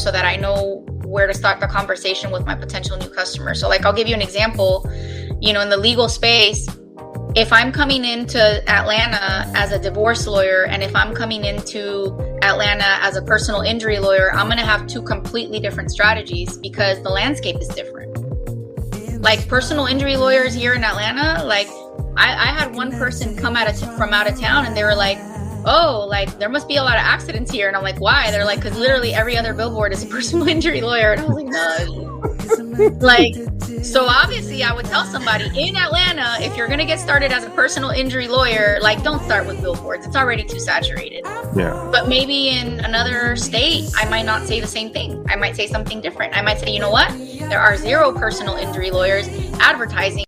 so that I know where to start the conversation with my potential new customers. So like, I'll give you an example, in the legal space. If I'm coming into Atlanta as a divorce lawyer, and if I'm coming into Atlanta as a personal injury lawyer, I'm going to have two completely different strategies because the landscape is different. Like personal injury lawyers here in Atlanta, like I had one person come from out of town and they were like, oh, like there must be a lot of accidents here. And I'm like, why? They're like, because literally every other billboard is a personal injury lawyer. And I was like, no. Like, so obviously I would tell somebody in Atlanta, if you're going to get started as a personal injury lawyer, like don't start with billboards. It's already too saturated. Yeah. But maybe in another state, I might not say the same thing. I might say something different. I might say, you know what? There are 0 personal injury lawyers advertising.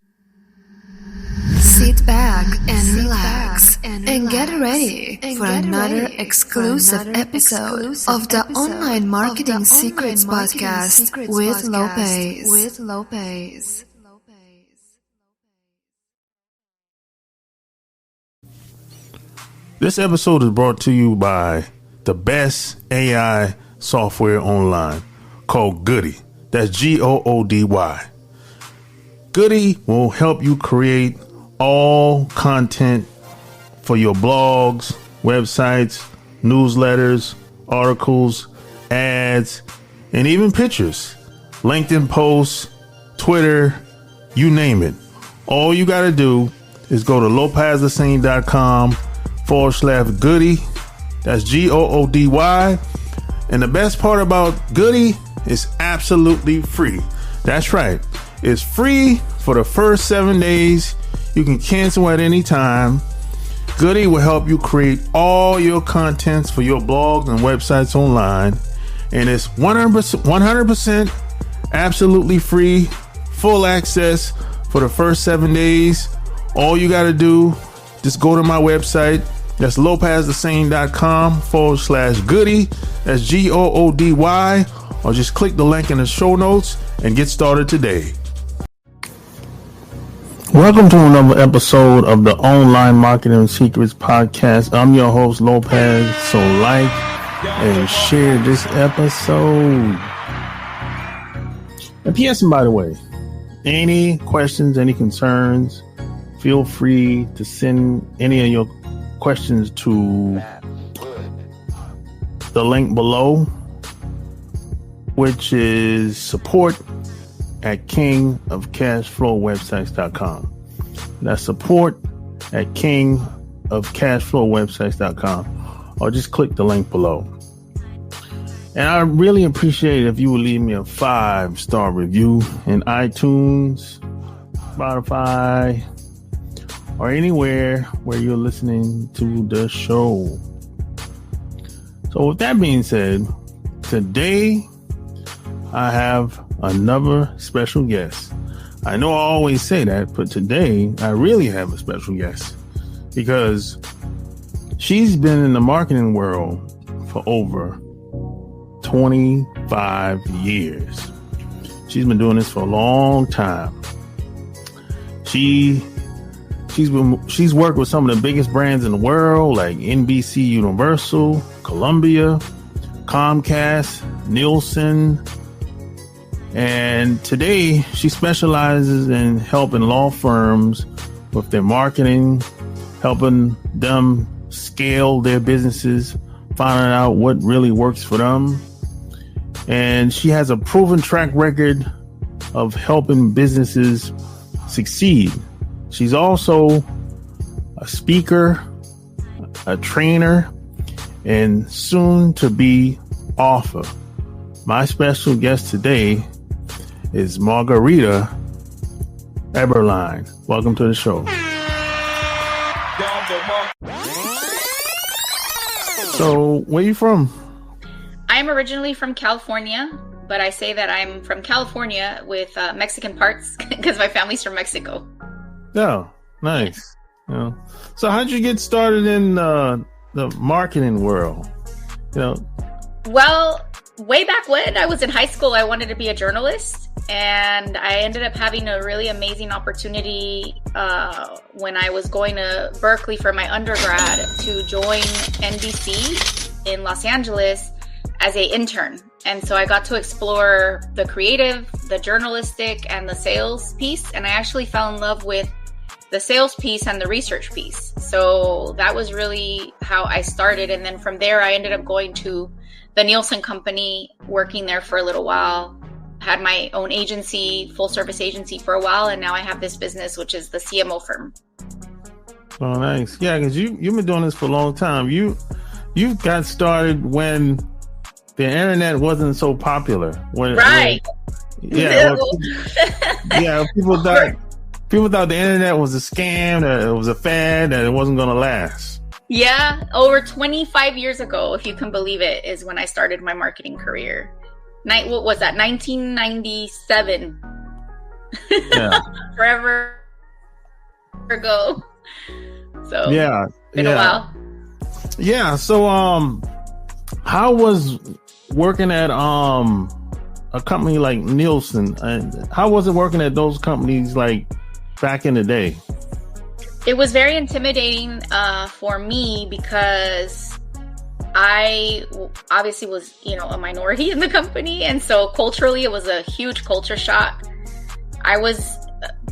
Sit back and relax and get ready for another exclusive episode of the Online Marketing Secrets Podcast with Lopez. This episode is brought to you by the best AI software online called Goody. That's Goody. Goody will help you create all content for your blogs, websites, newsletters, articles, ads, and even pictures, LinkedIn posts, Twitter, you name it. All you got to do is go to lopezthesane.com/Goody. That's Goody. And the best part about Goody is absolutely free. That's right. It's free for the first 7 days. You can cancel at any time. Goody will help you create all your contents for your blogs and websites online. And it's 100% absolutely free, full access for the first 7 days. All you got to do, just go to my website. That's lopezthesane.com/Goody. That's Goody. Or just click the link in the show notes and get started today. Welcome to another episode of the Online Marketing Secrets Podcast. I'm your host, Lopez. So like and share this episode. And P.S. by the way, any questions, any concerns, feel free to send any of your questions to the link below, which is support@kingofcashflowwebsites.com. That's support@kingofcashflowwebsites.com, or just click the link below. And I really appreciate it if you would leave me a 5-star review in iTunes, Spotify, or anywhere where you're listening to the show. So with that being said, today I have another special guest. I know I always say that, but today I really have a special guest because she's been in the marketing world for over 25 years. She's been doing this for a long time. She's worked with some of the biggest brands in the world, like NBC Universal, Columbia, Comcast, Nielsen. And today she specializes in helping law firms with their marketing, helping them scale their businesses, finding out what really works for them. And she has a proven track record of helping businesses succeed. She's also a speaker, a trainer, and soon to be author. My special guest today is Margarita Eberline. Welcome to the show. So, where you from? I'm originally from California, but I say that I'm from California with Mexican parts because my family's from Mexico. Oh, nice. So how'd you get started in the marketing world? Well, way back when I was in high school, I wanted to be a journalist. And I ended up having a really amazing opportunity when I was going to Berkeley for my undergrad to join NBC in Los Angeles as a intern. And so I got to explore the creative, the journalistic, and the sales piece. And I actually fell in love with the sales piece and the research piece. So that was really how I started. And then from there, I ended up going to the Nielsen company, working there for a little while, had my own agency, full service agency for a while. And now I have this business, which is the CMO firm. Oh, nice. Yeah, because you've been doing this for a long time. You got started when the internet wasn't so popular. Right. Yeah, people thought the internet was a scam, that it was a fad, that it wasn't going to last. Yeah, over 25 years ago, if you can believe it, is when I started my marketing career. What was that? 1997. Yeah. Forever ago. So yeah, been a while. Yeah. So how was working at a company like Nielsen, and how was it working at those companies like back in the day? It was very intimidating for me because I obviously was, a minority in the company. And so culturally, it was a huge culture shock. I was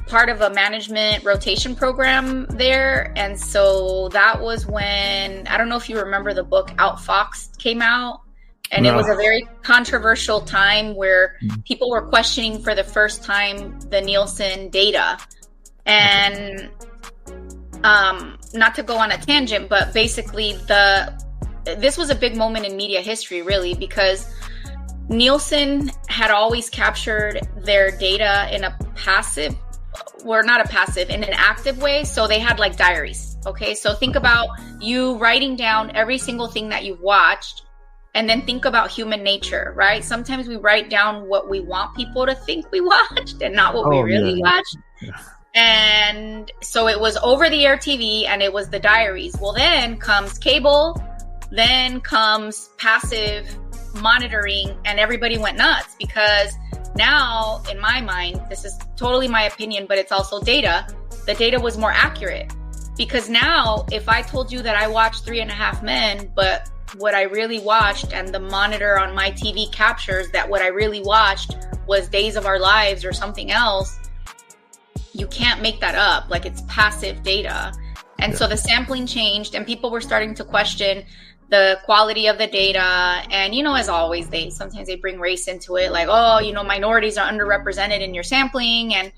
part of a management rotation program there. And so that was when, I don't know if you remember, the book Outfoxed came out. And It was a very controversial time where people were questioning for the first time the Nielsen data. And not to go on a tangent, but basically this was a big moment in media history, really, because Nielsen had always captured their data in a passive, or not a passive, in an active way. So they had like diaries. Okay. So think about you writing down every single thing that you've watched, and then think about human nature, right? Sometimes we write down what we want people to think we watched and not what we really watched. Yeah. And so it was over the air TV and it was the diaries. Well, then comes cable, then comes passive monitoring, and everybody went nuts because now, in my mind, this is totally my opinion, but it's also data. The data was more accurate because now if I told you that I watched 3.5 Men, but what I really watched and the monitor on my TV captures that what I really watched was Days of Our Lives or something else, you can't make that up. Like, it's passive data. And so the sampling changed and people were starting to question the quality of the data. And, as always, sometimes they bring race into it. Like, minorities are underrepresented in your sampling. And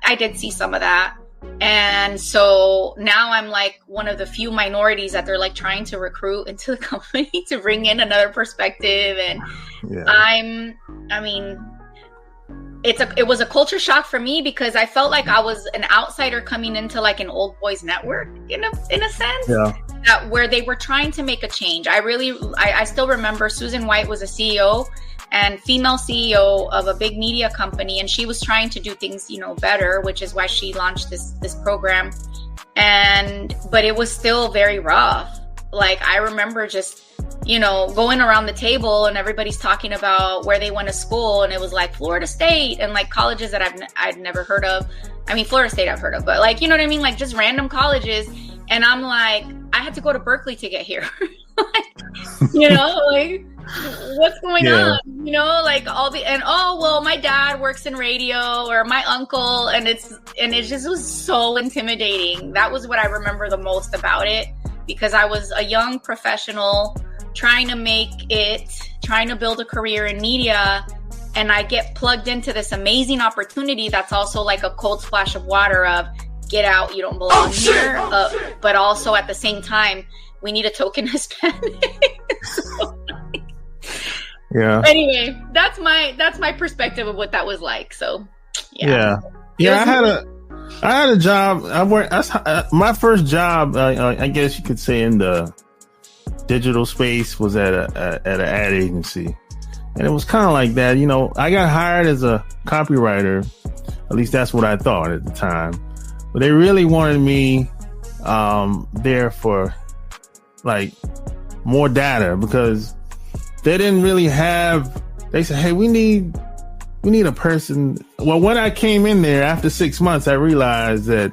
I did see some of that. And so now I'm like one of the few minorities that they're like trying to recruit into the company to bring in another perspective. And it was a culture shock for me because I felt like I was an outsider coming into like an old boys network in a sense. Yeah. That where they were trying to make a change. I still remember Susan White was a CEO and female CEO of a big media company, and she was trying to do things, better, which is why she launched this program. But it was still very rough. Like, I remember just, going around the table and everybody's talking about where they went to school, and it was like Florida State and like colleges that I'd never heard of. I mean, Florida State I've heard of, but like, you know what I mean? Like just random colleges. And I'm like, I had to go to Berkeley to get here. Like, like what's going on? Like all the, and my dad works in radio, or my uncle, and it just was so intimidating. That was what I remember the most about it, because I was a young professional trying to build a career in media, and I get plugged into this amazing opportunity that's also like a cold splash of water of get out, you don't belong here. But also at the same time, we need a token Hispanic. Yeah. Anyway, that's my perspective of what that was like. So yeah. I had a job. I worked. My first job, I guess you could say, in the digital space was at an ad agency, and it was kind of like that. I got hired as a copywriter. At least that's what I thought at the time. But they really wanted me there for like more data, because they didn't really have. They said, "Hey, we need a person." Well, when I came in there after 6 months, I realized that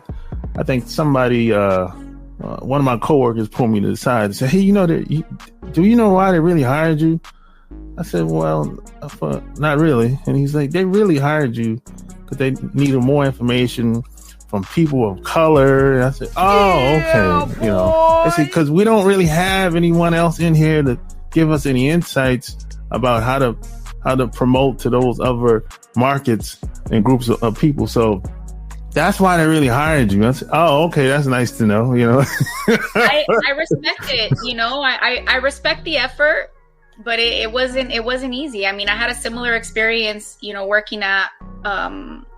I think somebody, one of my coworkers, pulled me to the side and said, "Hey, do you know why they really hired you?" I said, well, not really. And he's like, they really hired you because they needed more information from people of color. And I said, oh, okay. Boy. You know, I said, because we don't really have anyone else in here to give us any insights about how to promote to those other markets and groups of people. So that's why they really hired you. I said, oh, okay, that's nice to know, you know. I respect it, you know. I respect the effort, but it wasn't easy. I mean, I had a similar experience, you know, working at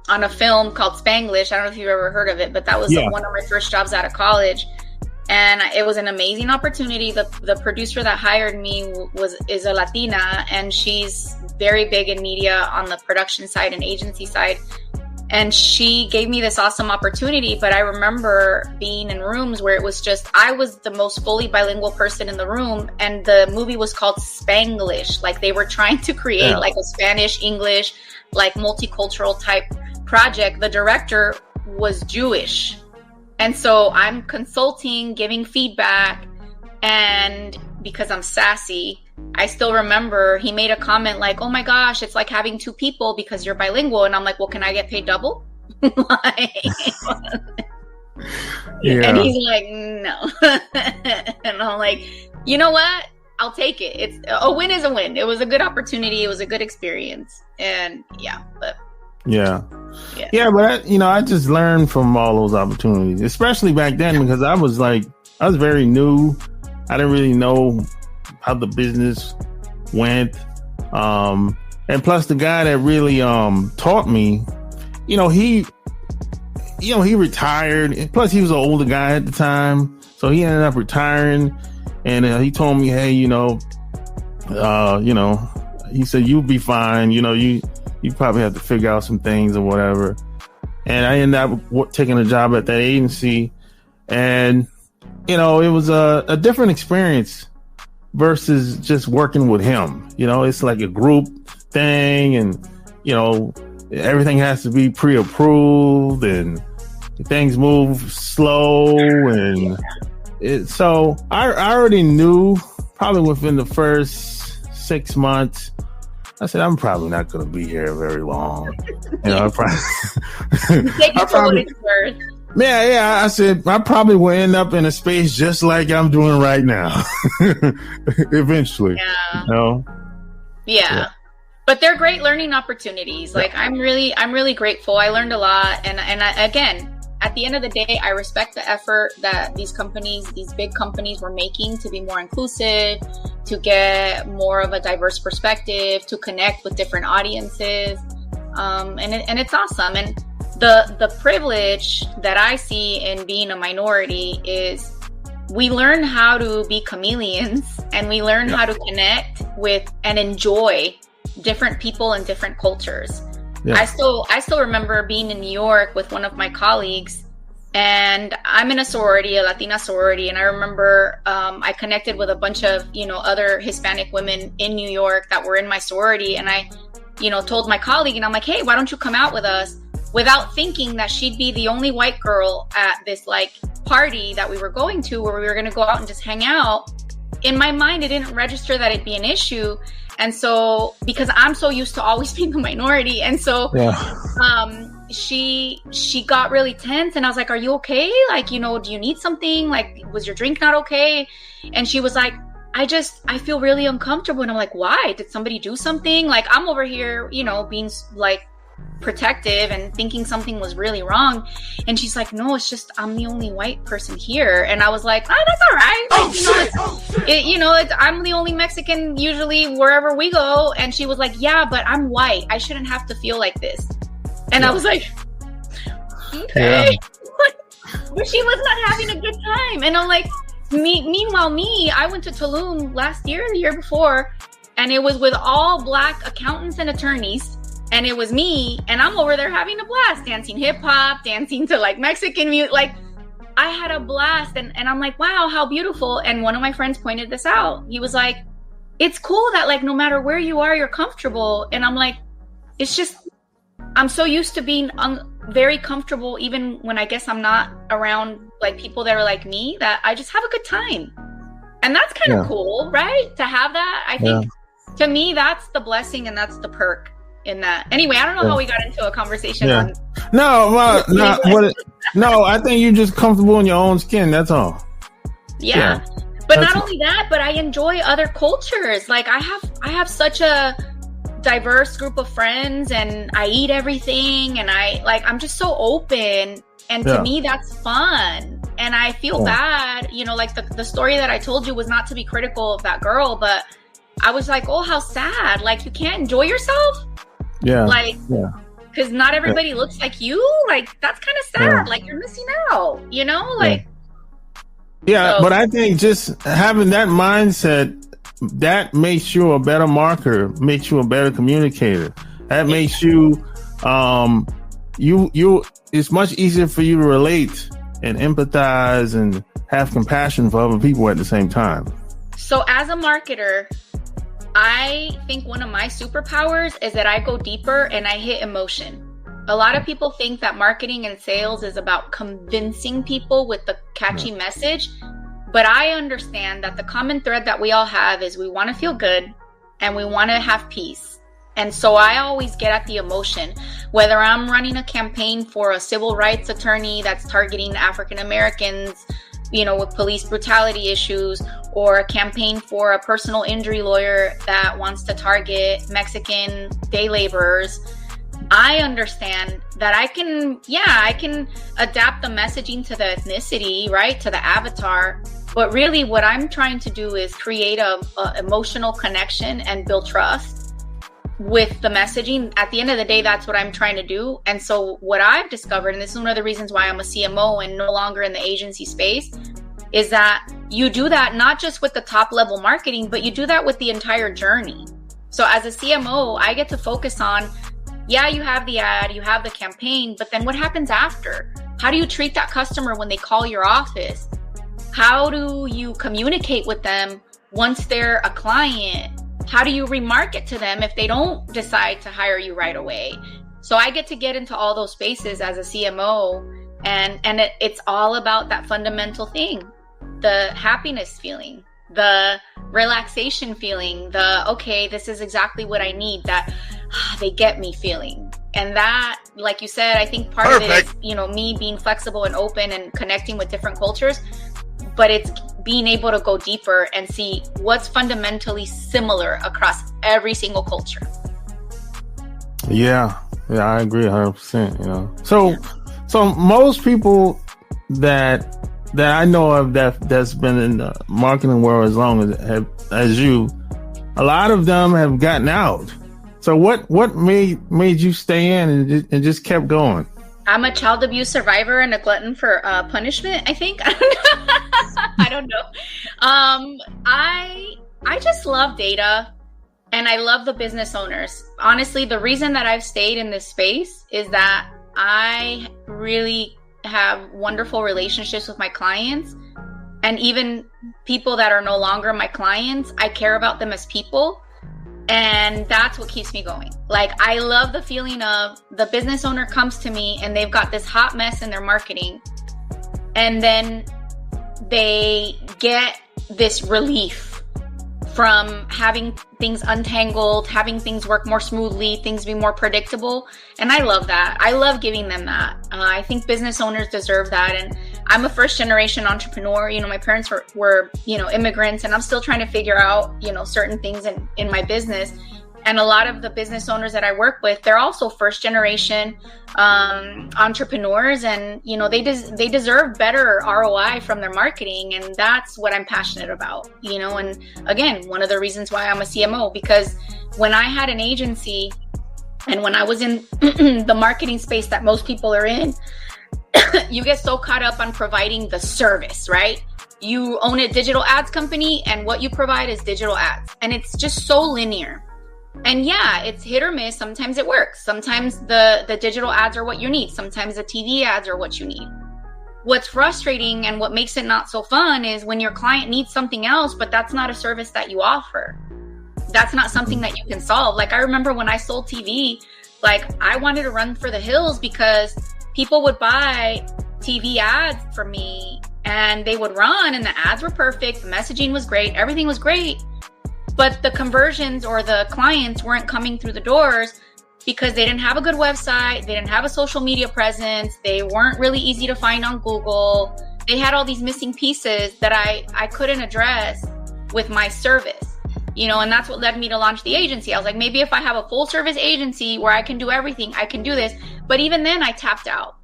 on a film called Spanglish. I don't know if you've ever heard of it, but that was one of my first jobs out of college. And it was an amazing opportunity. The producer that hired me is a Latina, and she's very big in media on the production side and agency side. And she gave me this awesome opportunity. But I remember being in rooms where it was just, I was the most fully bilingual person in the room. And the movie was called Spanglish. Like they were trying to create like a Spanish, English, like multicultural type project. The director was Jewish. And so I'm consulting, giving feedback. And because I'm sassy, I still remember he made a comment like, oh my gosh, it's like having two people because you're bilingual. And I'm like, well, can I get paid double? And he's like, no. And I'm like, you know what? I'll take it. It's a win is a win. It was a good opportunity. It was a good experience. And but I just learned from all those opportunities, especially back then, because I was very new. I didn't really know how the business went. And plus the guy that really taught me, he retired. Plus he was an older guy at the time. So he ended up retiring, and he told me, hey, he said, you'll be fine. You probably have to figure out some things or whatever. And I ended up taking a job at that agency, and it was a different experience versus just working with him. It's like a group thing, and everything has to be pre-approved, and things move slow, and so I already knew probably within the first 6 months, I said, I'm probably not going to be here very long. I probably take it for what it's worth. Yeah. I said, I probably will end up in a space just like I'm doing right now. Eventually. Yeah. But they're great learning opportunities. Like I'm really grateful. I learned a lot. And again, at the end of the day, I respect the effort that these big companies were making to be more inclusive, to get more of a diverse perspective, to connect with different audiences. And it's awesome. And the privilege that I see in being a minority is we learn how to be chameleons, and we learn how to connect with and enjoy different people and different cultures. Yeah. I still remember being in New York with one of my colleagues, and I'm in a sorority, a Latina sorority. And I remember I connected with a bunch of, other Hispanic women in New York that were in my sorority. And I, told my colleague, and I'm like, hey, why don't you come out with us? Without thinking that she'd be the only white girl at this party that we were going to, where we were going to go out and just hang out. In my mind, it didn't register that it'd be an issue. And so, because I'm so used to always being the minority. And so, she got really tense, and I was like, are you okay? Do you need something? Was your drink not okay? And she was like, I feel really uncomfortable. And I'm like, why? Did somebody do something? I'm over here, being protective and thinking something was really wrong. And she's like, no, it's just I'm the only white person here. And I was like, oh, that's all right. I'm the only Mexican usually wherever we go. And she was like, yeah, but I'm white, I shouldn't have to feel like this. And I was like, okay. But she was not having a good time. And I'm like, meanwhile, I went to Tulum last year, the year before, and it was with all Black accountants and attorneys. And it was me, and I'm over there having a blast, dancing hip hop, dancing to Mexican music. I had a blast, and I'm like, wow, how beautiful. And one of my friends pointed this out. He was like, it's cool that no matter where you are, you're comfortable. And I'm like, it's just, I'm so used to being very comfortable, even when I guess I'm not around people that are like me, that I just have a good time. And that's kind of cool, right? To have that. I think To me, that's the blessing and that's the perk in that. Anyway, I don't know how we got into a conversation on. No, I think you're just comfortable in your own skin. That's all. Yeah. But not only that, but I enjoy other cultures. Like I have such a diverse group of friends, and I eat everything, and I'm just so open. And to me, that's fun. And I feel bad, like the story that I told you was not to be critical of that girl, but I was like, oh, how sad. Like, you can't enjoy yourself. Yeah. Like, because not everybody looks like you. Like, that's kind of sad. Yeah. Like, you're missing out, like. Yeah, but I think just having that mindset, that makes you a better marketer, makes you a better communicator. That makes you, it's much easier for you to relate and empathize and have compassion for other people at the same time. So as a marketer, I think one of my superpowers is that I go deeper and I hit emotion. A lot of people think that marketing and sales is about convincing people with the catchy message, but I understand that the common thread that we all have is we want to feel good and we want to have peace. And so I always get at the emotion, whether I'm running a campaign for a civil rights attorney that's targeting African Americans, with police brutality issues, or a campaign for a personal injury lawyer that wants to target Mexican day laborers. I understand that I can adapt the messaging to the ethnicity, right? To the avatar. But really what I'm trying to do is create a emotional connection and build trust with the messaging. At the end of the day, that's what I'm trying to do. And so what I've discovered, and this is one of the reasons why I'm a CMO and no longer in the agency space, is that you do that not just with the top level marketing, but you do that with the entire journey. So as a CMO, I get to focus on, you have the ad, you have the campaign, but then what happens after? How do you treat that customer when they call your office? How do you communicate with them once they're a client? How do you remarket to them if they don't decide to hire you right away? So I get to get into all those spaces as a CMO, and it's all about that fundamental thing, the happiness feeling, the relaxation feeling, okay, this is exactly what I need, that they get me feeling. And that, like you said, I think part of it is, me being flexible and open and connecting with different cultures, but it's being able to go deeper and see what's fundamentally similar across every single culture. Yeah, I agree 100%, So most people that I know of that's been in the marketing world as long as you, a lot of them have gotten out. So what made you stay in and just kept going? I'm a child abuse survivor and a glutton for punishment, I think. I don't know. I just love data and I love the business owners. Honestly, the reason that I've stayed in this space is that I really have wonderful relationships with my clients, and even people that are no longer my clients, I care about them as people. And that's what keeps me going. Like, I love the feeling of the business owner comes to me and they've got this hot mess in their marketing, and then they get this relief from having things untangled, having things work more smoothly, things be more predictable. And I love that. I love giving them that. I think business owners deserve that. And I'm a first generation entrepreneur. My parents were immigrants, and I'm still trying to figure out, certain things in my business. And a lot of the business owners that I work with, they're also first generation entrepreneurs, and they deserve better ROI from their marketing, and that's what I'm passionate about. And again, one of the reasons why I'm a CMO, because when I had an agency and when I was in the marketing space that most people are in, you get so caught up on providing the service, right? You own a digital ads company, and what you provide is digital ads, and it's just so linear. And it's hit or miss. Sometimes it works. Sometimes the digital ads are what you need. Sometimes the TV ads are what you need. What's frustrating and what makes it not so fun is when your client needs something else, but that's not a service that you offer. That's not something that you can solve. Like, I remember when I sold TV, like, I wanted to run for the hills because people would buy TV ads from me and they would run, and the ads were perfect. The messaging was great. Everything was great. but the conversions or the clients weren't coming through the doors because they didn't have a good website, they didn't have a social media presence, they weren't really easy to find on Google. They had all these missing pieces that I couldn't address with my service, you know, and that's what led me to launch the agency. I was like, maybe if I have a full service agency where I can do everything, I can do this. But even then I tapped out.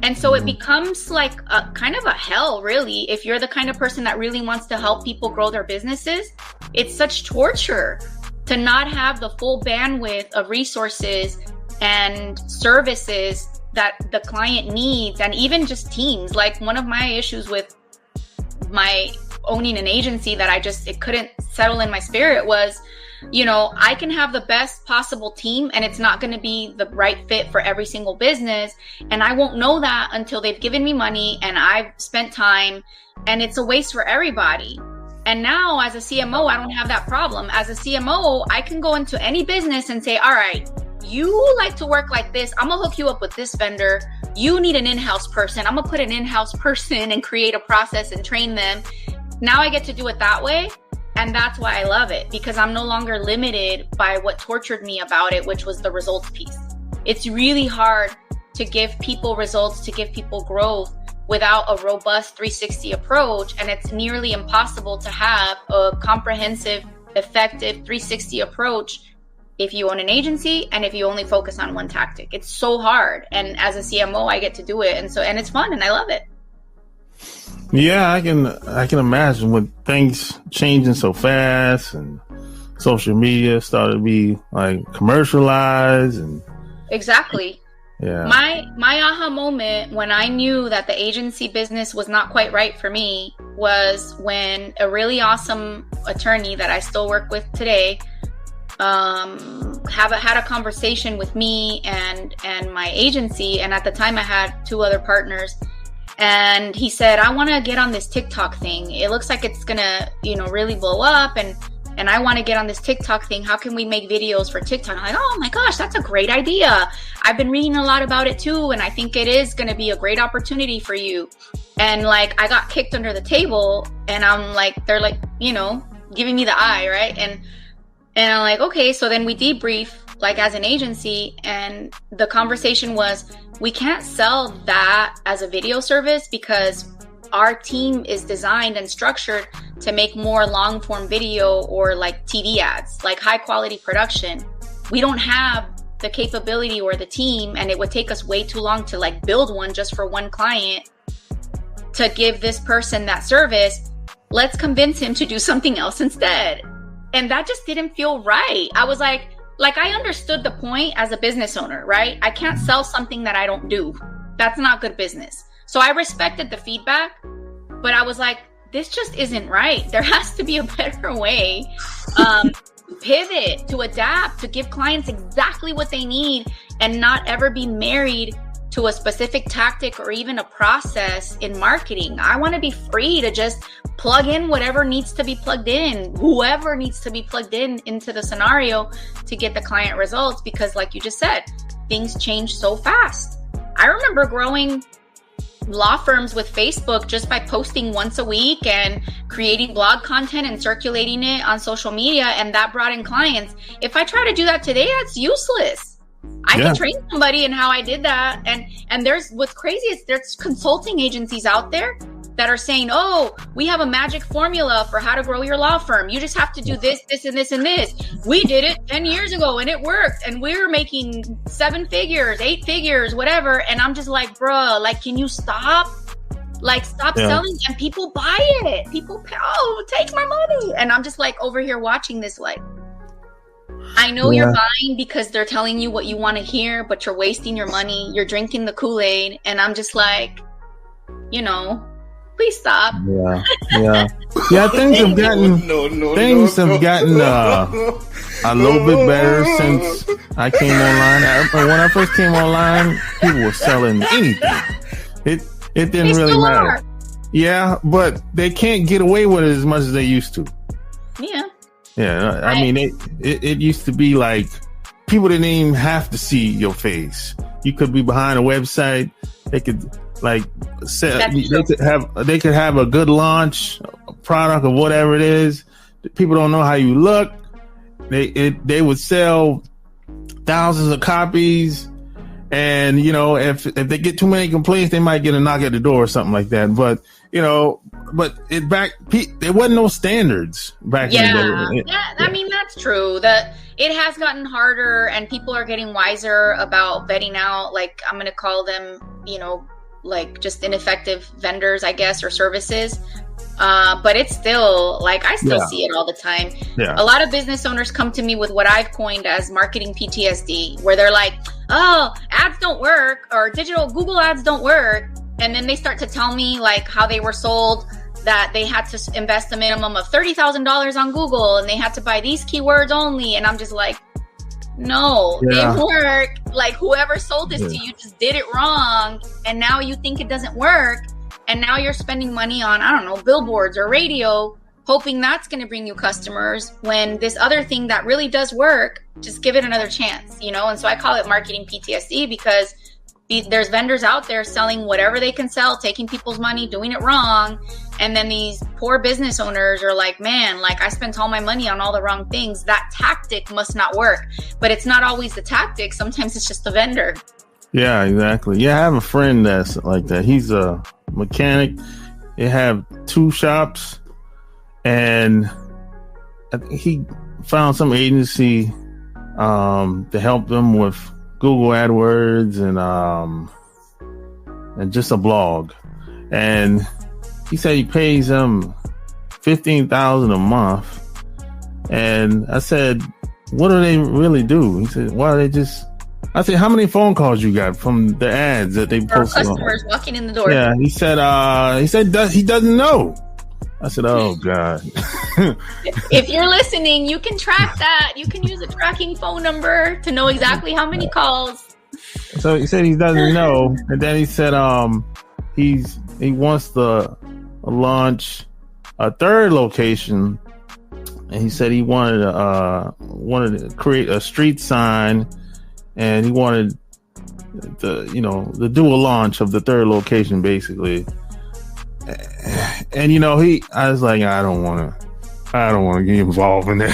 And so it becomes like a kind of a hell, really, if you're the kind of person that really wants to help people grow their businesses. It's such torture to not have the full bandwidth of resources and services that the client needs, and even just teams. Like, one of my issues with my owning an agency that it couldn't settle in my spirit was, you know, I can have the best possible team and it's not going to be the right fit for every single business. And I won't know that until they've given me money and I've spent time, and it's a waste for everybody. And now as a CMO, I don't have that problem. As a CMO, I can go into any business and say, all right, you like to work like this. I'm going to hook you up with this vendor. You need an in-house person. I'm going to put an in-house person and create a process and train them. Now I get to do it that way. And that's why I love it, because I'm no longer limited by what tortured me about it, which was the results piece. It's really hard to give people results, to give people growth without a robust 360 approach. And it's nearly impossible to have a comprehensive, effective 360 approach if you own an agency and if you only focus on one tactic. It's so hard. And as a CMO, I get to do it. And it's fun and I love it. Yeah, I can imagine with things changing so fast and social media started to be like commercialized and exactly. Yeah. My aha moment when I knew that the agency business was not quite right for me was when a really awesome attorney that I still work with today had a conversation with me and my agency, and at the time I had 2 other partners. And he said, I want to get on this TikTok thing. It looks like it's going to, you know, really blow up. And I want to get on this TikTok thing. How can we make videos for TikTok? I'm like, oh my gosh, that's a great idea. I've been reading a lot about it too. And I think it is going to be a great opportunity for you. And like, I got kicked under the table and I'm like, they're like, you know, giving me the eye, right? And I'm like, okay. So then we debrief like as an agency, and the conversation was, we can't sell that as a video service because our team is designed and structured to make more long form video or like TV ads, like high quality production. We don't have the capability or the team, and it would take us way too long to like build one just for one client to give this person that service. Let's convince him to do something else instead. And that just didn't feel right. I was like I understood the point as a business owner, right? I can't sell something that I don't do. That's not good business. So I respected the feedback, but I was like, this just isn't right. There has to be a better way to pivot, to adapt, to give clients exactly what they need and not ever be married to a specific tactic or even a process in marketing. I want to be free to just plug in whatever needs to be plugged in, whoever needs to be plugged in into the scenario to get the client results. Because like you just said, things change so fast. I remember growing law firms with Facebook just by posting once a week and creating blog content and circulating it on social media, and that brought in clients. If I try to do that today, that's useless. I can train somebody in how I did that. And there's what's crazy is there's consulting agencies out there that are saying, oh, we have a magic formula for how to grow your law firm. You just have to do this, this, and this, and this. We did it 10 years ago and it worked. And we're making 7 figures, 8 figures, whatever. And I'm just like, bruh, like, can you stop? Like, stop selling. And people buy it. People pay, oh, take my money. And I'm just like over here watching this like, I know you're buying because they're telling you what you want to hear, but you're wasting your money. You're drinking the Kool-Aid. And I'm just like, you know, please stop. Yeah. Things have gotten a little bit better since I came online. When I first came online, people were selling anything. It didn't really matter. Yeah, but they can't get away with it as much as they used to. Yeah, I mean, it used to be like people didn't even have to see your face. You could be behind a website. They could like they could have a good launch, a product or whatever it is. people don't know how you look. They would sell thousands of copies, and if they get too many complaints, they might get a knock at the door or something like that. But there wasn't no standards back in the day. I mean, that's true. That it has gotten harder, and people are getting wiser about vetting out, like, I'm going to call them, like just ineffective vendors, I guess, or services. But it's still like, I still see it all the time. Yeah. A lot of business owners come to me with what I've coined as marketing PTSD, where they're like, oh, ads don't work, or Google ads don't work. And then they start to tell me like how they were sold that they had to invest a minimum of $30,000 on Google, and they had to buy these keywords only. And I'm just like, no, they work. Like, whoever sold this to you just did it wrong. And now you think it doesn't work. And now you're spending money on, I don't know, billboards or radio, hoping that's going to bring you customers, when this other thing that really does work, just give it another chance, And so I call it marketing PTSD, because there's vendors out there selling whatever they can sell, taking people's money, doing it wrong. And then these poor business owners are like, man, like, I spent all my money on all the wrong things. That tactic must not work. But it's not always the tactic. Sometimes it's just the vendor. Yeah, exactly. Yeah, I have a friend that's like that. He's a mechanic. They have 2 shops, and I think he found some agency to help them with Google AdWords and just a blog. And he said he pays them $15,000 a month. And I said, what do they really do? He said, why they just... I said, how many phone calls you got from the ads that they posted? Customers walking in the door. Yeah, he said he doesn't know. I said, oh God. If you're listening, you can track that. You can use a tracking phone number to know exactly how many calls. So he said he doesn't know, and then he said he wants to launch a 3rd location, and he said he wanted to create a street sign. And he wanted the dual launch of the 3rd location, basically. And I was like, I don't want to get involved in that.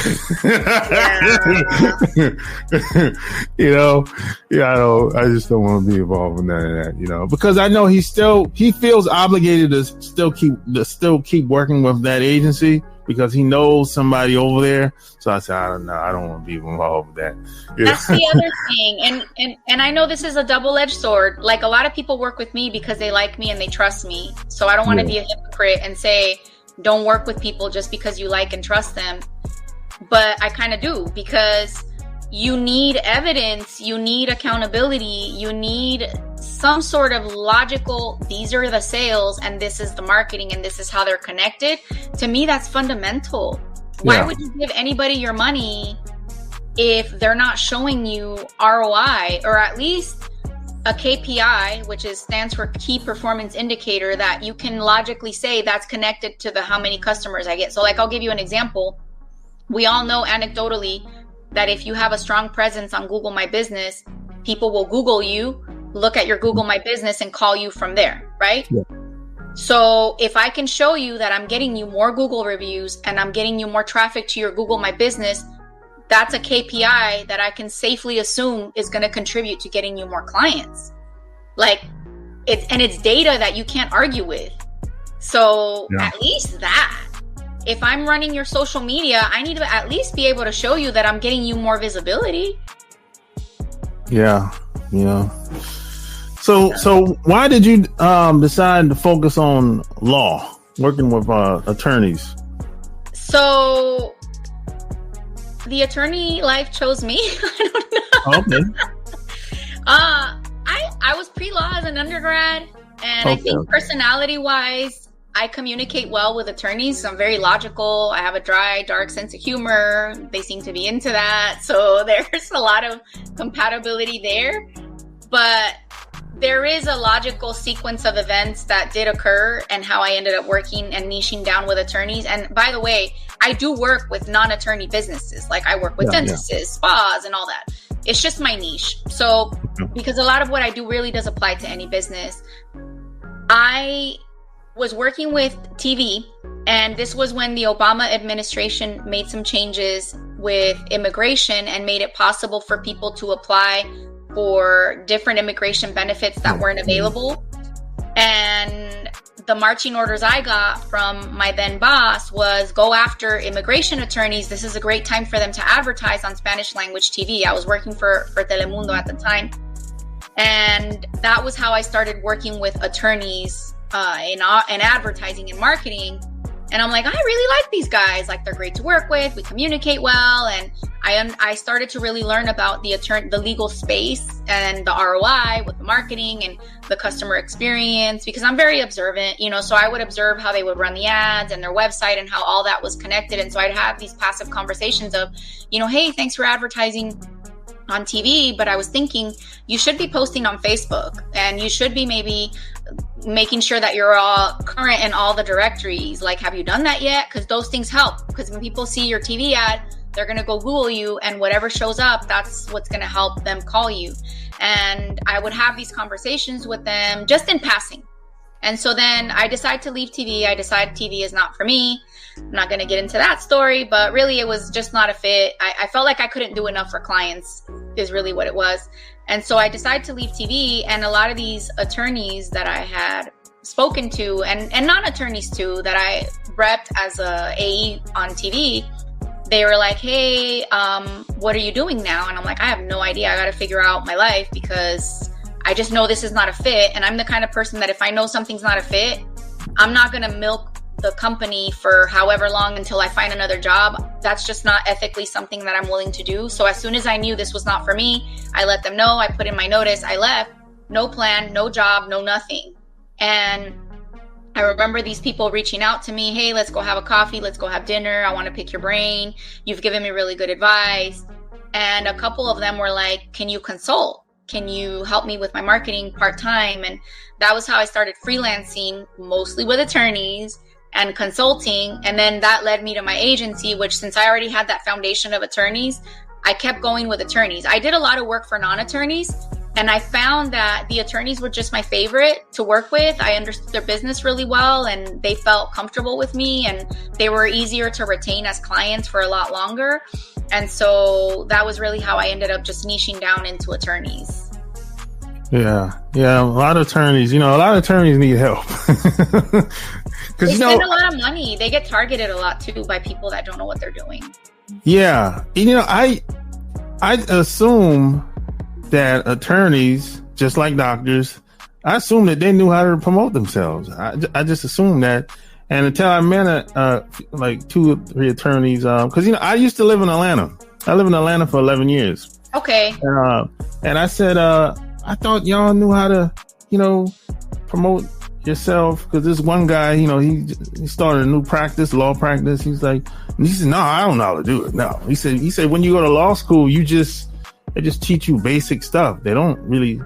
I just don't want to be involved in that, because I know he feels obligated to still keep working with that agency, because he knows somebody over there. So I said, I don't know. I don't want to be involved with that. That's the other thing. And I know this is a double-edged sword. Like, a lot of people work with me because they like me and they trust me. So I don't want to be a hypocrite and say, don't work with people just because you like and trust them. But I kind of do, because you need evidence, you need accountability, you need some sort of logical, these are the sales and this is the marketing and this is how they're connected. To me, that's fundamental. Why would you give anybody your money if they're not showing you ROI, or at least a KPI, which stands for key performance indicator, that you can logically say that's connected to the how many customers I get. So like, I'll give you an example. We all know anecdotally that if you have a strong presence on Google My Business, people will Google you, look at your Google My Business, and call you from there, right? Yeah. So if I can show you that I'm getting you more Google reviews and I'm getting you more traffic to your Google My Business, that's a KPI that I can safely assume is going to contribute to getting you more clients. Like, it's data that you can't argue with. So at least that. If I'm running your social media, I need to at least be able to show you that I'm getting you more visibility. Yeah. So why did you decide to focus on law, working with attorneys? So the attorney life chose me. I don't know. Okay. I was pre-law as an undergrad, and I think personality-wise, I communicate well with attorneys. I'm very logical. I have a dry, dark sense of humor. They seem to be into that. So there's a lot of compatibility there. But there is a logical sequence of events that did occur and how I ended up working and niching down with attorneys. And by the way, I do work with non-attorney businesses. Like, I work with dentists, spas, and all that. It's just my niche. So because a lot of what I do really does apply to any business. I was working with TV And this was when the Obama administration made some changes with immigration and made it possible for people to apply for different immigration benefits that weren't available. And the marching orders I got from my then boss was go after immigration attorneys. This is a great time for them to advertise on Spanish language TV. I was working for Telemundo at the time. And that was how I started working with attorneys in advertising and marketing. And I'm like, I really like these guys. Like, they're great to work with. We communicate well. And I started to really learn about the legal space and the ROI with the marketing and the customer experience, because I'm very observant, so I would observe how they would run the ads and their website and how all that was connected. And so I'd have these passive conversations of, hey, thanks for advertising on TV, but I was thinking you should be posting on Facebook, and you should be maybe making sure that you're all current in all the directories. Like, have you done that yet? Because those things help. Because when people see your TV ad, they're going to go Google you, and whatever shows up, that's what's going to help them call you. And I would have these conversations with them just in passing. And so then I decided to leave TV. I decided TV is not for me. I'm not going to get into that story, but really it was just not a fit. I felt like I couldn't do enough for clients is really what it was. And so I decided to leave TV, and a lot of these attorneys that I had spoken to and non-attorneys too, that I repped as a AE on TV, they were like, hey, what are you doing now? And I'm like, I have no idea. I got to figure out my life, because I just know this is not a fit. And I'm the kind of person that if I know something's not a fit, I'm not going to milk the company for however long until I find another job. That's just not ethically something that I'm willing to do. So as soon as I knew this was not for me, I let them know. I put in my notice. I left. No plan, no job, no nothing. And I remember these people reaching out to me. Hey, let's go have a coffee. Let's go have dinner. I want to pick your brain. You've given me really good advice. And a couple of them were like, can you consult? Can you help me with my marketing part-time? And that was how I started freelancing, mostly with attorneys and consulting. And then that led me to my agency, which, since I already had that foundation of attorneys, I kept going with attorneys. I did a lot of work for non-attorneys, and I found that the attorneys were just my favorite to work with. I understood their business really well, and they felt comfortable with me, and they were easier to retain as clients for a lot longer. And so that was really how I ended up just niching down into attorneys. Yeah. A lot of attorneys need help. They spend a lot of money. They get targeted a lot too by people that don't know what they're doing. Yeah. I assume that attorneys, just like doctors, I assume that they knew how to promote themselves. I just assumed that. And until I met like 2 or 3 attorneys, because I used to live in Atlanta. I lived in Atlanta for 11 years. Okay. And I said, I thought y'all knew how to, promote yourself, because this one guy, he started a new law practice. He said, no, I don't know how to do it. No, he said, when you go to law school, they just teach you basic stuff. They don't really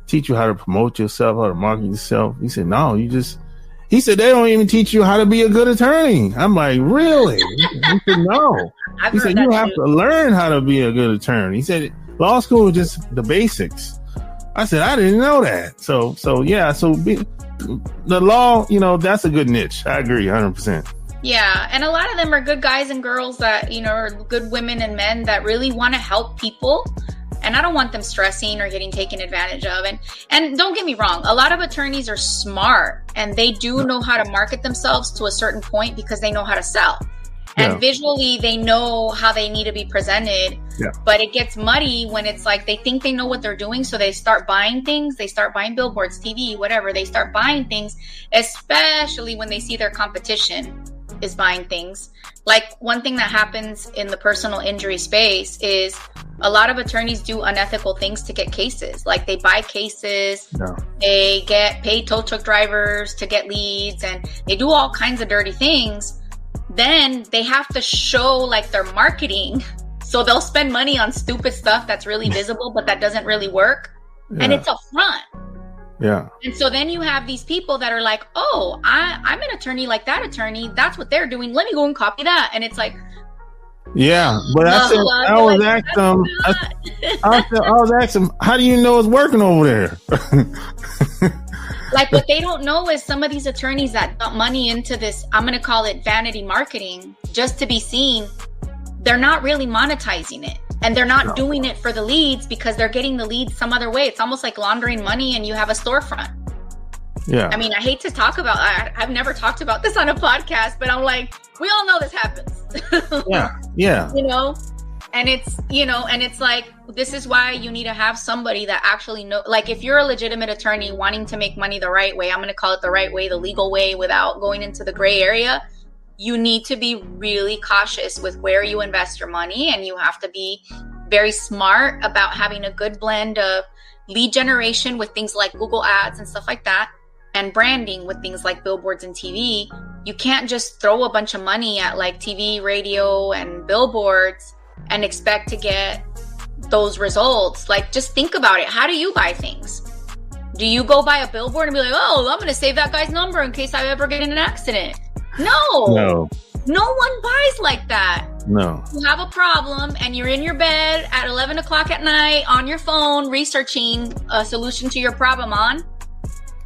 teach you how to promote yourself, how to market yourself. He said, no, he said, they don't even teach you how to be a good attorney. I'm like, really? He said, no. He said, you have to learn how to be a good attorney. He said, law school is just the basics. I said, I didn't know that. So the law, that's a good niche. I agree 100%. Yeah. And a lot of them are good guys and girls that, are good women and men that really want to help people. And I don't want them stressing or getting taken advantage of. And don't get me wrong, a lot of attorneys are smart, and they do know how to market themselves to a certain point because they know how to sell. And visually, they know how they need to be presented. Yeah. But it gets muddy when it's like they think they know what they're doing. So they start buying things. They start buying billboards, TV, whatever. They start buying things, especially when they see their competition is buying things. Like, one thing that happens in the personal injury space is a lot of attorneys do unethical things to get cases. Like, they buy cases, they get paid tow truck drivers to get leads, and they do all kinds of dirty things. Then they have to show like their marketing. So they'll spend money on stupid stuff that's really visible, but that doesn't really work. Yeah. And it's a front. Yeah. And so then you have these people that are like, oh, I'm an attorney like that attorney. That's what they're doing. Let me go and copy that. And it's like, Yeah, but I said I was asking, how do you know it's working over there? Like, what they don't know is some of these attorneys that dump money into this, I'm going to call it vanity marketing, just to be seen, they're not really monetizing it. And they're not doing it for the leads because they're getting the leads some other way. It's almost like laundering money and you have a storefront. Yeah. I mean, I hate to talk about, I've never talked about this on a podcast, but I'm like, we all know this happens. Yeah. You know, and it's like, this is why you need to have somebody that actually know, like, if you're a legitimate attorney wanting to make money the right way, I'm going to call it the right way, the legal way, without going into the gray area, you need to be really cautious with where you invest your money. And you have to be very smart about having a good blend of lead generation with things like Google Ads and stuff like that, and branding with things like billboards and TV. You can't just throw a bunch of money at like TV, radio, and billboards and expect to get those results. Like, just think about it. How do you buy things? Do you go buy a billboard and be like, oh, I'm going to save that guy's number in case I ever get in an accident? No one buys like that. No. You have a problem and you're in your bed at 11 o'clock at night on your phone researching a solution to your problem on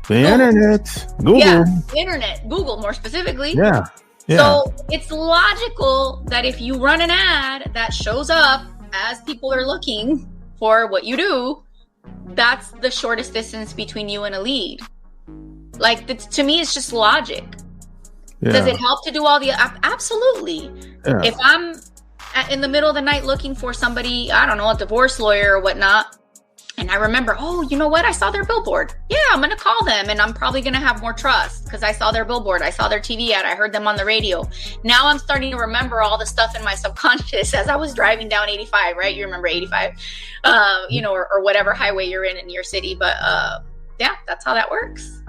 the internet. Google. Yeah, the internet. Google, more specifically. Yeah. So it's logical that if you run an ad that shows up as people are looking for what you do, that's the shortest distance between you and a lead. Like, to me, it's just logic. Yeah. Does it help to do all the... Absolutely. Yeah. If I'm in the middle of the night looking for somebody, I don't know, a divorce lawyer or whatnot, and I remember, oh, you know what? I saw their billboard. Yeah, I'm going to call them, and I'm probably going to have more trust because I saw their billboard. I saw their TV ad. I heard them on the radio. Now I'm starting to remember all the stuff in my subconscious as I was driving down 85, right? You remember 85, or whatever highway you're in your city. But yeah, that's how that works.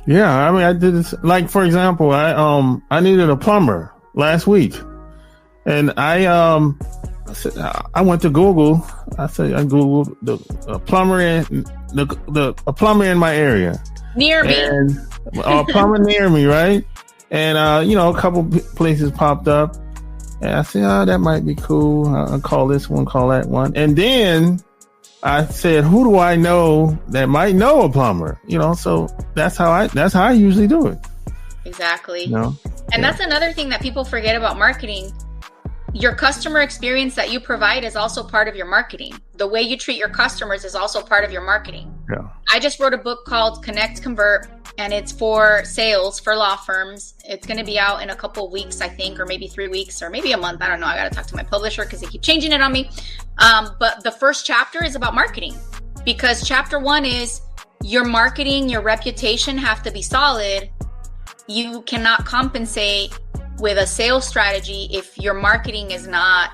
Yeah, I mean, I did this. Like, for example, I needed a plumber last week, and I went to Google. I Googled the plumber in a plumber in my area near me, and a plumber near me, right? And a couple places popped up, and I said, oh, that might be cool. I'll call this one, call that one, and then I said, who do I know that might know a plumber? So that's how I usually do it. Exactly. And that's another thing that people forget about marketing. Your customer experience that you provide is also part of your marketing. The way you treat your customers is also part of your marketing. Yeah. I just wrote a book called Connect Convert, and it's for sales for law firms. It's going to be out in a couple of weeks, I think, or maybe 3 weeks, or maybe a month. I don't know. I got to talk to my publisher because they keep changing it on me. But the first chapter is about marketing, because chapter 1 is your marketing, your reputation have to be solid. You cannot compensate with a sales strategy if your marketing is not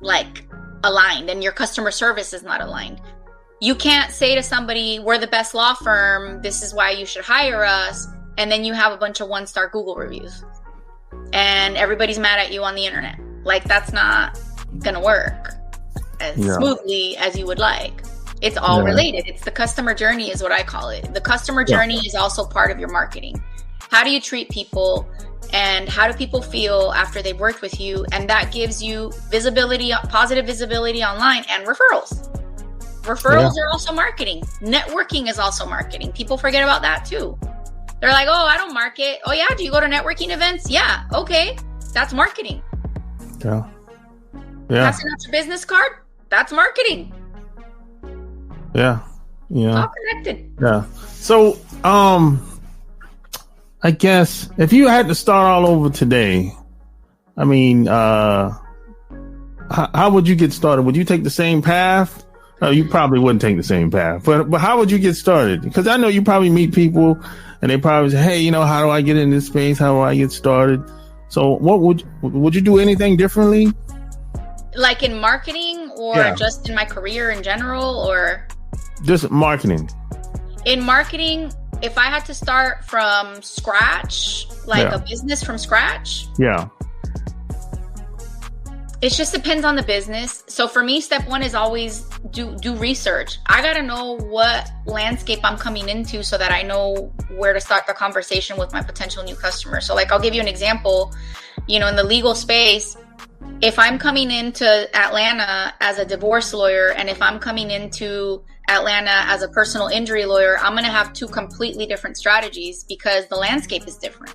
like aligned and your customer service is not aligned. You can't say to somebody, we're the best law firm, this is why you should hire us, and then you have a bunch of 1-star Google reviews and everybody's mad at you on the internet. Like, that's not gonna work as smoothly as you would like. It's all related. It's the customer journey is what I call it. The customer journey is also part of your marketing. How do you treat people? And how do people feel after they've worked with you? And that gives you visibility, positive visibility online, and referrals. Referrals are also marketing. Networking is also marketing. People forget about that too. They're like, oh, I don't market. Oh yeah, do you go to networking events? Yeah, okay. That's marketing. Yeah. Passing out your business card? That's marketing. Yeah. All connected. Yeah. So, I guess if you had to start all over today, I mean, how would you get started? Would you take the same path? No, you probably wouldn't take the same path, but how would you get started? Because I know you probably meet people and they probably say, hey, how do I get in this space? How do I get started? So what would you do anything differently? Like in marketing or just in my career in general, or? Just marketing. In marketing, if I had to start from scratch, like a business from scratch. Yeah. It just depends on the business. So for me, step 1 is always do research. I got to know what landscape I'm coming into so that I know where to start the conversation with my potential new customer. So like, I'll give you an example, in the legal space, if I'm coming into Atlanta as a divorce lawyer, and if I'm coming into Atlanta as a personal injury lawyer, I'm going to have two completely different strategies because the landscape is different.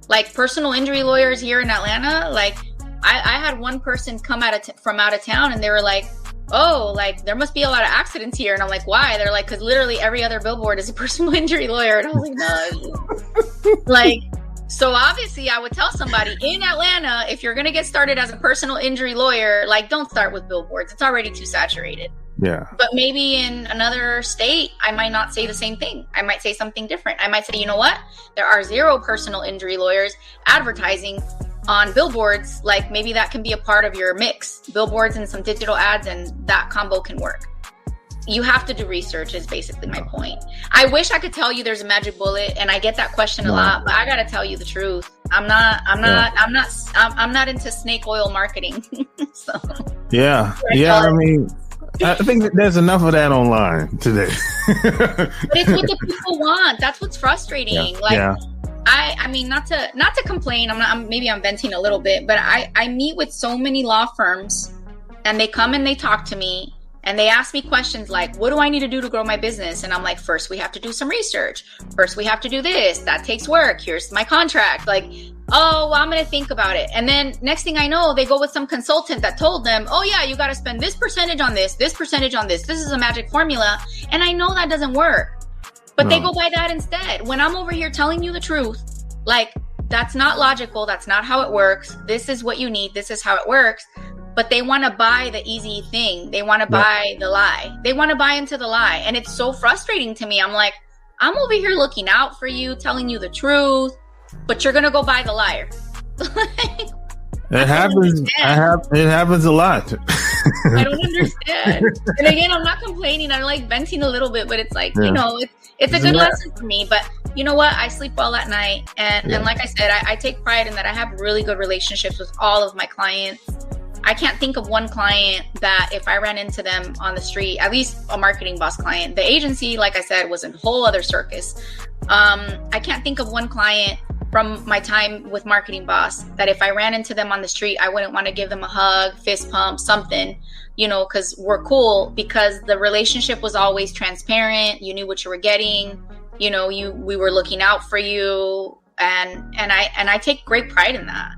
Like personal injury lawyers here in Atlanta, like I had one person come from out of town and they were like, oh, like there must be a lot of accidents here. And I'm like, why? They're like, because literally every other billboard is a personal injury lawyer. And I was like, no. Like, so obviously I would tell somebody in Atlanta, if you're going to get started as a personal injury lawyer, like don't start with billboards. It's already too saturated. Yeah. But maybe in another state, I might not say the same thing. I might say something different. I might say, you know what? There are 0 personal injury lawyers advertising on billboards. Like maybe that can be a part of your mix. Billboards and some digital ads, and that combo can work. You have to do research is basically my point. I wish I could tell you there's a magic bullet, and I get that question a lot, but I got to tell you the truth. I'm not into snake oil marketing. So yeah. I mean, I think that there's enough of that online today. But it's what the people want. That's what's frustrating. I mean, not to complain. Maybe I'm venting a little bit, but I meet with so many law firms, and they come and they talk to me and they ask me questions like, what do I need to do to grow my business? And I'm like, first we have to do some research. First we have to do this. That takes work. Here's my contract. Like, oh, well, I'm going to think about it. And then next thing I know, they go with some consultant that told them, oh yeah, you got to spend this percentage on this percentage on this. This is a magic formula. And I know that doesn't work, but they go by that instead. When I'm over here telling you the truth, like that's not logical. That's not how it works. This is what you need. This is how it works. But they want to buy the easy thing. They want to buy the lie. They want to buy into the lie. And it's so frustrating to me. I'm like, I'm over here looking out for you, telling you the truth, but you're going to go buy the liar. It happens. It happens a lot. I don't understand. And again, I'm not complaining. I'm like venting a little bit, but it's like, you know, it's a good lesson for me. But you know what? I sleep well at night. And like I said, I take pride in that I have really good relationships with all of my clients. I can't think of one client that if I ran into them on the street, at least a Marketing Boss client, the agency, like I said, was a whole other circus. I can't think of one client from my time with Marketing Boss that if I ran into them on the street, I wouldn't want to give them a hug, fist pump, something, you know, because we're cool, because the relationship was always transparent. You knew what you were getting, you know, we were looking out for you. And I take great pride in that.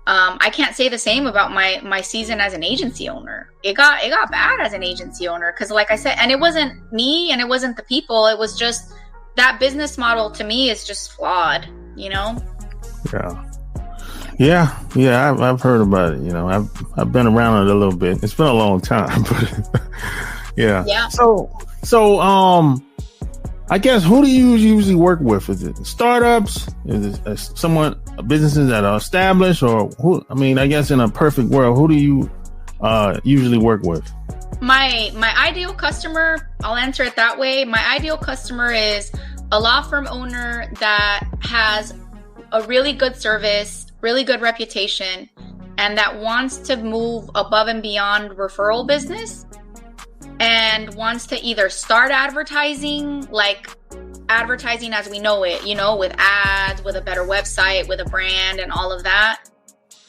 I can't say the same about my season as an agency owner. It got bad as an agency owner because, like I said, and it wasn't me and it wasn't the people. It was just that business model to me is just flawed, you know? Yeah. I've heard about it. You know, I've been around it a little bit. It's been a long time, but yeah. So I guess who do you usually work with? Is it startups? Is it businesses that are established, or who? I mean, I guess in a perfect world, who do you usually work with? My ideal customer, I'll answer it that way. My ideal customer is a law firm owner that has a really good service, really good reputation, and that wants to move above and beyond referral business and wants to either start advertising, like advertising as we know it, you know, with ads, with a better website, with a brand and all of that.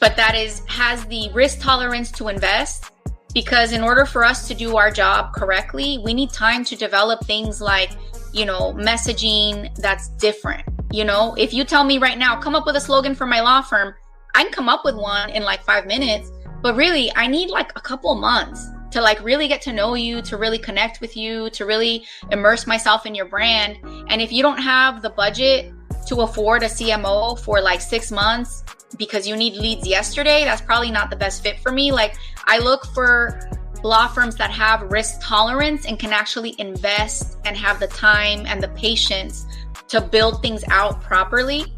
But that has the risk tolerance to invest, because in order for us to do our job correctly, we need time to develop things like, you know, messaging that's different. You know, if you tell me right now, come up with a slogan for my law firm, I can come up with one in like 5 minutes, but really I need like a couple months to like really get to know you, to really connect with you, to really immerse myself in your brand. And if you don't have the budget to afford a CMO for like 6 months because you need leads yesterday, that's probably not the best fit for me. Like I look for law firms that have risk tolerance and can actually invest and have the time and the patience to build things out properly.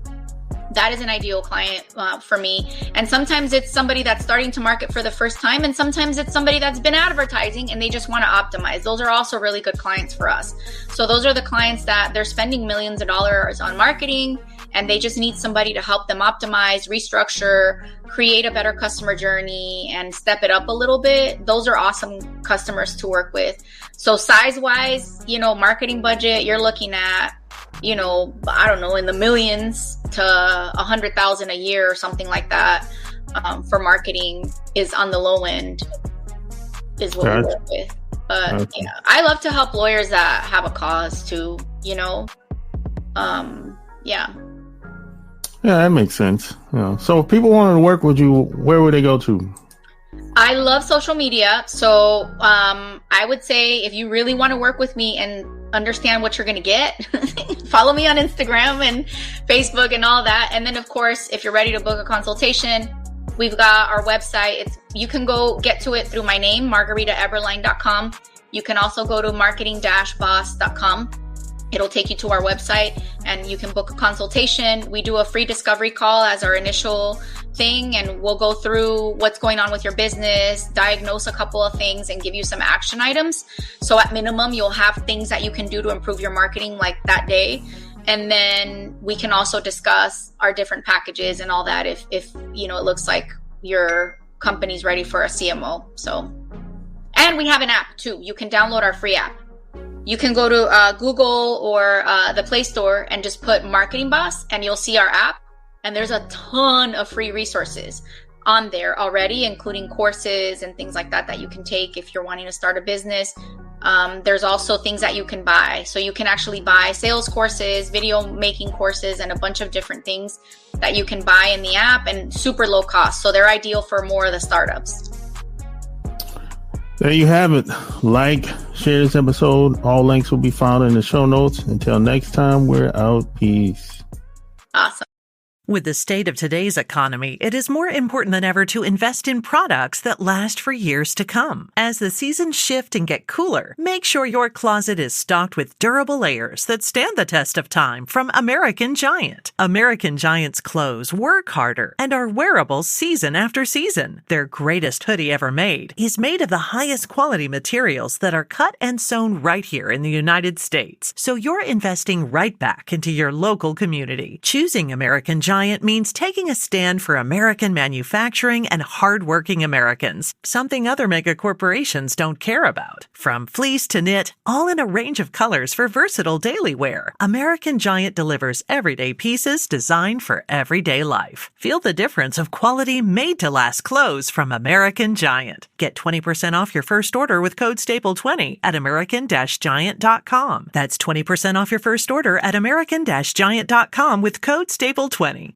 That is an ideal client for me. And sometimes it's somebody that's starting to market for the first time. And sometimes it's somebody that's been advertising and they just want to optimize. Those are also really good clients for us. So those are the clients that they're spending millions of dollars on marketing and they just need somebody to help them optimize, restructure, create a better customer journey and step it up a little bit. Those are awesome customers to work with. So size wise, you know, marketing budget, you're looking at I don't know, in the millions to 100,000 a year or something like that, for marketing is on the low end, is what we work with. But yeah, I love to help lawyers that have a cause too, yeah. Yeah, that makes sense. So if people wanted to work with you, where would they go to? I love social media. So I would say if you really want to work with me and understand what you're going to get, follow me on Instagram and Facebook and all that. And then, of course, if you're ready to book a consultation, we've got our website. You can go get to it through my name, margaritaeberline.com. You can also go to marketing-boss.com. It'll take you to our website and you can book a consultation. We do a free discovery call as our initial thing, and we'll go through what's going on with your business, diagnose a couple of things, and give you some action items. So at minimum, you'll have things that you can do to improve your marketing like that day. And then we can also discuss our different packages and all that if it looks like your company's ready for a CMO. So, and we have an app too. You can download our free app. You can go to Google or the Play Store and just put Marketing Boss and you'll see our app. And there's a ton of free resources on there already, including courses and things like that you can take if you're wanting to start a business. There's also things that you can buy. So you can actually buy sales courses, video making courses, and a bunch of different things that you can buy in the app, and super low cost. So they're ideal for more of the startups. There you have it. Like, share this episode. All links will be found in the show notes. Until next time, we're out. Peace. Awesome. With the state of today's economy, it is more important than ever to invest in products that last for years to come. As the seasons shift and get cooler, make sure your closet is stocked with durable layers that stand the test of time from American Giant. American Giant's clothes work harder and are wearable season after season. Their greatest hoodie ever made is made of the highest quality materials that are cut and sewn right here in the United States. So you're investing right back into your local community. Choosing American Giant means taking a stand for American manufacturing and hardworking Americans, something other mega corporations don't care about. From fleece to knit, all in a range of colors for versatile daily wear, American Giant delivers everyday pieces designed for everyday life. Feel the difference of quality made-to-last clothes from American Giant. Get 20% off your first order with code STAPLE20 at american-giant.com. That's 20% off your first order at american-giant.com with code STAPLE20.